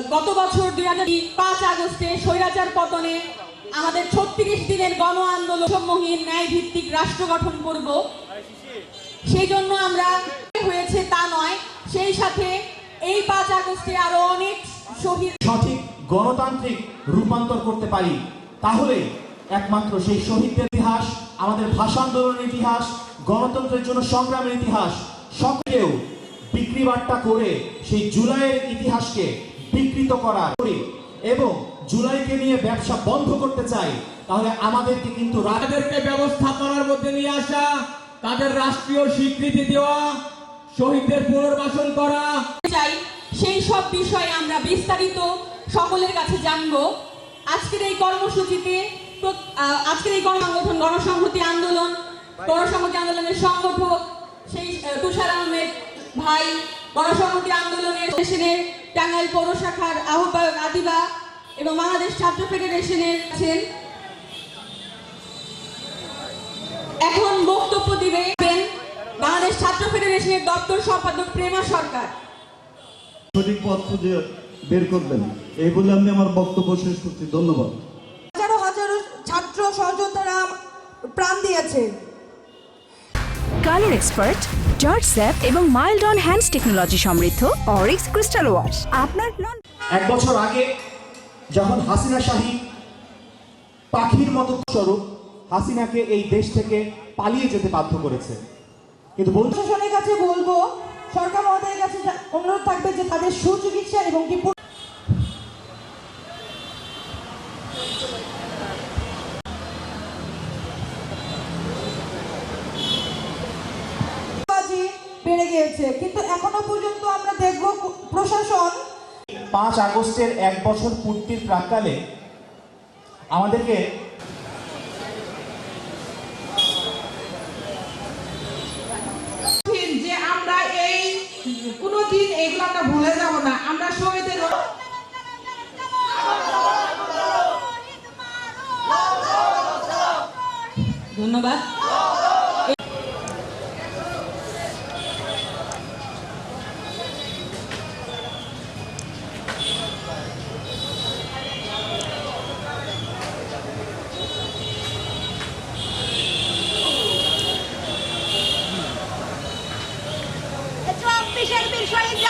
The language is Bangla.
গত বছর 2005 আগস্টে স্বৈরাচার পতনে আমাদের 36 দিনের গণ আন্দোলন সম্মহীন ন্যায় ভিত্তিক রাষ্ট্র গঠন করব। সেই জন্য আমরা হয়েছে তা নয়, সেই সাথে এই 5 আগস্টে আরো অনেক শহীদ সঠিক গণতান্ত্রিক রূপান্তর করতে পারি, তাহলে একমাত্র সেই শহীদদের ইতিহাস, আমাদের ভাষা আন্দোলনের ইতিহাস, গণতন্ত্রের জন্য সংগ্রামের ইতিহাস সকলেও বিক্রি বাট্টা করে সেই জুলাইয়ের ইতিহাসকে বিকৃত করা এবং জুলাইকে নিয়ে ব্যবসা বন্ধ করতে চাই, তাহলে আমাদেরকে কিন্তু তাদেরকে ব্যবস্থাপনার মধ্যে নিয়ে আসা, তাদের রাষ্ট্রীয় স্বীকৃতি দেওয়া, শহীদদের পুনর্বাসন করা চাই। সেই সব বিষয়ে আমরা বিস্তারিত সকলের কাছে জানবো। আজকের এই কর্মসূচিতে গণসংহতি আন্দোলনের সংগঠক সেই তুষার আহমেদ ভাই, গণসংহতি আন্দোলনের টাঙ্গাইল পৌর শাখার আহ্বায়ক আদিবা এবং বাংলাদেশ ছাত্র ফেডারেশনের আছেন। এখন বক্তব্য দিবেন বাংলাদেশ ছাত্র ফেডারেশনের দপ্তর সম্পাদক প্রেমা সরকার। সঠিক পথ খুঁজে বের করবেন, এই বলে আমি আমার বক্তব্য শেষ করছি। ধন্যবাদ। হাজারো হাজারো ছাত্র সহযোদ্ধারা প্রাণ দিয়েছে। কালার এক্সপার্ট, জর্জ স্যাপ এবং মাইল্ড অন হ্যান্ডস টেকনোলজি সমৃদ্ধ অরিক্স ক্রিস্টাল ওয়াশ। আপনার এক বছর আগে যখন হাসিনা শাহী পাখির মতো স্বরূপ হাসিনাকে এই দেশ থেকে পালিয়ে যেতে বাধ্য করেছে, কিন্তু প্রশাসনের কাছে বলবো, সরকার মহোদয়ের কাছে অনুরোধ থাকবে যে তাদের সুচিকিৎসা এবং বেড়ে গিয়েছে, কিন্তু এখনো পর্যন্ত আমরা দেখব প্রশাসন 5 আগস্টের 1 বছর পূর্তির প্রাক্কালে আমাদেরকে যে আমরা এই কোনোদিন এগুলো আমরা ভুলে যাব না। আমরা শহীদের ধন্যবাদ। শহীদ